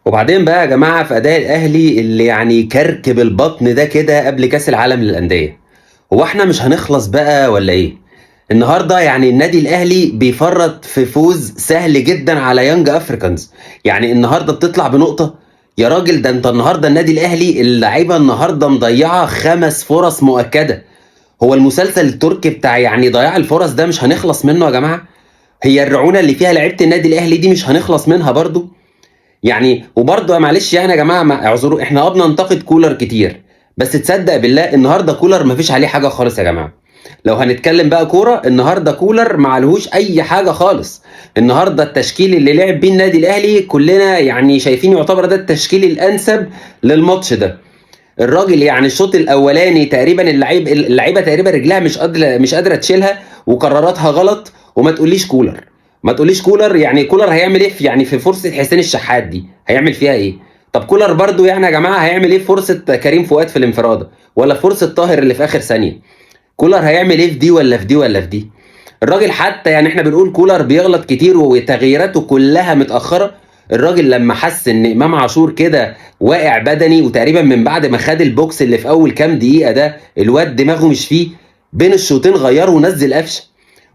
وبعدين بقى يا جماعة في أداء الأهلي اللي يعني كركب البطن ده كده قبل كأس العالم للأندية. هو احنا مش هنخلص بقى ولا ايه؟ النهارده يعني النادي الأهلي بيفرط في فوز سهل جدا على يانج أفريكانز. يعني النهارده بتطلع بنقطة. يا راجل ده انت النهارده النادي الأهلي اللعيبة النهارده مضيعة 5 فرص مؤكدة. هو المسلسل التركي بتاع يعني ضياع الفرص ده مش هنخلص منه يا جماعة؟ هي الرعونة اللي فيها لعيبة النادي الأهلي دي مش هنخلص منها برضو؟ يعني وبرضه معلش يعني يا جماعه اعذروا احنا بننتقد كولر كتير. بس تصدق بالله النهارده كولر ما فيش عليه حاجه خالص يا جماعه. لو هنتكلم بقى كوره النهارده كولر ما عليهوش اي حاجه خالص. النهارده التشكيل اللي لعب بيه النادي الاهلي كلنا يعني شايفين يعتبر ده التشكيل الانسب للماتش ده. الراجل يعني الشوط الاولاني تقريبا اللعيبه تقريبا رجلها مش قادره تشيلها وقراراتها غلط. وما تقوليش كولر. ما تقوليش كولر يعني كولر هيعمل ايه في فرصه حسين الشحات دي هيعمل فيها ايه؟ طب كولر برضو يعني يا جماعه هيعمل ايه في فرصه كريم فؤاد في الانفراده ولا في فرصه طاهر اللي في اخر ثانيه؟ كولر هيعمل ايه في دي ولا في دي ولا في دي؟ الراجل حتى يعني احنا بنقول كولر بيغلط كتير وتغييراته كلها متأخرة. الراجل لما حس ان امام عاشور كده واقع بدني وتقريبا من بعد ما خد البوكس اللي في اول كام دقيقة ده الواد دماغه مش فيه. بين الشوطين غيره ونزل قفشه.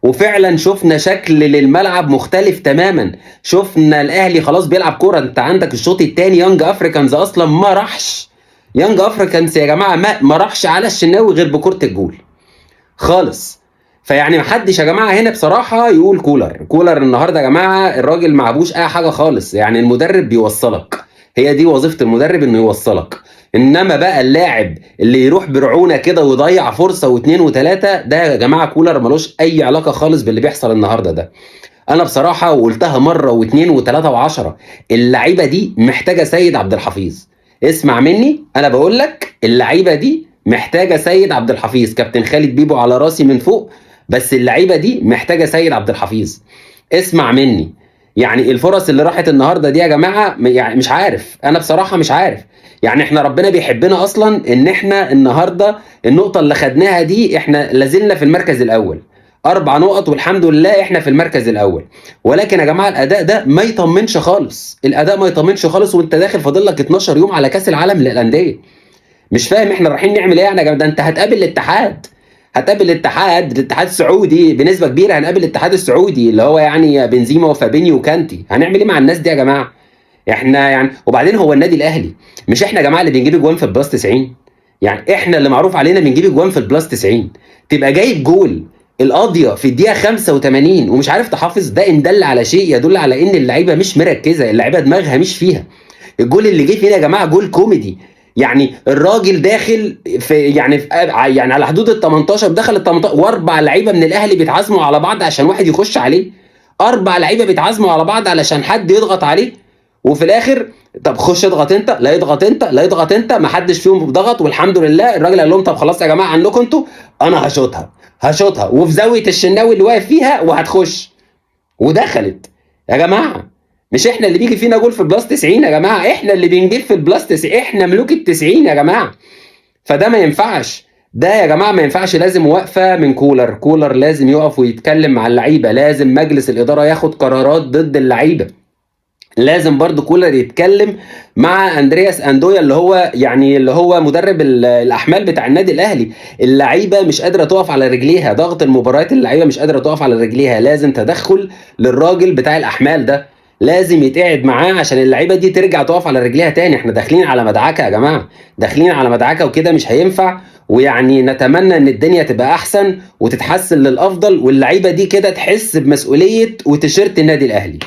وفعلا شفنا شكل للملعب مختلف تماما. شفنا الاهلي خلاص بيلعب كوره. انت عندك الشوط الثاني يانج افريكانز اصلا ما راحش. يانج افريكانز يا جماعه ما راحش على الشناوي غير بكره الجول خالص. فيعني محدش يا جماعه هنا بصراحه يقول كولر النهارده يا جماعه الراجل ما عبوش اي حاجه خالص. يعني المدرب بيوصلك. هي دي وظيفه المدرب انه يوصلك. انما بقى اللاعب اللي يروح برعونه كده ويضيع فرصه واثنين وثلاثه ده يا جماعه كولر ملوش اي علاقه خالص باللي بيحصل النهارده ده. انا بصراحه وقلتها مره واثنين وثلاثه وعشرة. اللعيبه دي محتاجه سيد عبد الحفيظ. اسمع مني انا بقول لك اللعيبه دي محتاجه سيد عبد الحفيظ. كابتن خالد بيبو على راسي من فوق. بس اللعيبه دي محتاجه سيد عبد الحفيظ. اسمع مني. يعني الفرص اللي راحت النهارده دي يا جماعه يعني مش عارف انا بصراحه مش عارف. يعني احنا ربنا بيحبنا اصلا ان احنا النهارده النقطه اللي خدناها دي احنا لازلنا في المركز الاول. 4 نقط والحمد لله احنا في المركز الاول. ولكن يا جماعه الاداء ده ما يطمنش خالص. الاداء ما يطمنش خالص وانت داخل فاضل لك 12 يوم على كاس العالم للانديه. مش فاهم احنا رايحين نعمل ايه يعني يا جماعه. ده انت هتقابل الاتحاد. هتقابل الاتحاد السعودي بنسبه كبيره. هنقابل الاتحاد السعودي اللي هو يعني بنزيما وفابينيو وكانتي. هنعمل ايه مع الناس دي يا جماعه؟ احنا يعني وبعدين هو النادي الاهلي مش احنا يا جماعه اللي بنجيب اجوان في البلس 90. يعني احنا اللي معروف علينا بنجيب اجوان في البلس 90. تبقى جايب جول القاضيه في الدقيقه 85 ومش عارف تحافظ. ده ان دل على شيء يدل على ان اللعيبه مش مركزه. اللعيبه دماغها مش فيها. الجول اللي جه فينا يا جماعه جول كوميدي. يعني الراجل داخل يعني على حدود ال 18 دخل ال 18 واربع لعيبه من الاهلي بيتعازموا على بعض عشان واحد يخش عليه. 4 لعيبه بيتعازموا على بعض علشان حد يضغط عليه. وفي الاخر طب خش اضغط انت لا يضغط انت لا يضغط انت ما حدش فيهم ضغط والحمد لله. الراجل قال لهم طب خلاص يا جماعه عنكم انتوا. انا هشوطها وفي زاويه الشناوي اللي واقف فيها وهتخش. ودخلت. يا جماعه مش احنا اللي بيجي فينا جول في البلاس 90 يا جماعه. احنا اللي بنجيب في البلاس 90. احنا ملوك ال 90 يا جماعه. فده ما ينفعش. ده يا جماعه ما ينفعش. لازم وقفه من كولر لازم يقف ويتكلم مع اللعيبه. لازم مجلس الاداره ياخد قرارات ضد اللعيبه. لازم برضو كولر يتكلم مع اندرياس اندويا اللي هو مدرب الاحمال بتاع النادي الاهلي. اللعيبه مش قادره تقف على رجليها. ضغط المباريات اللعيبه مش قادره تقف على رجليها. لازم تدخل للراجل بتاع الاحمال ده. لازم يتقعد معاه عشان اللعيبه دي ترجع تقف على رجليها تاني. احنا داخلين على مدعكه يا جماعه. داخلين على مدعكه وكده مش هينفع. ويعني نتمنى ان الدنيا تبقى احسن وتتحسن للافضل واللعيبه دي كده تحس بمسؤوليه وتيشيرت النادي الاهلي.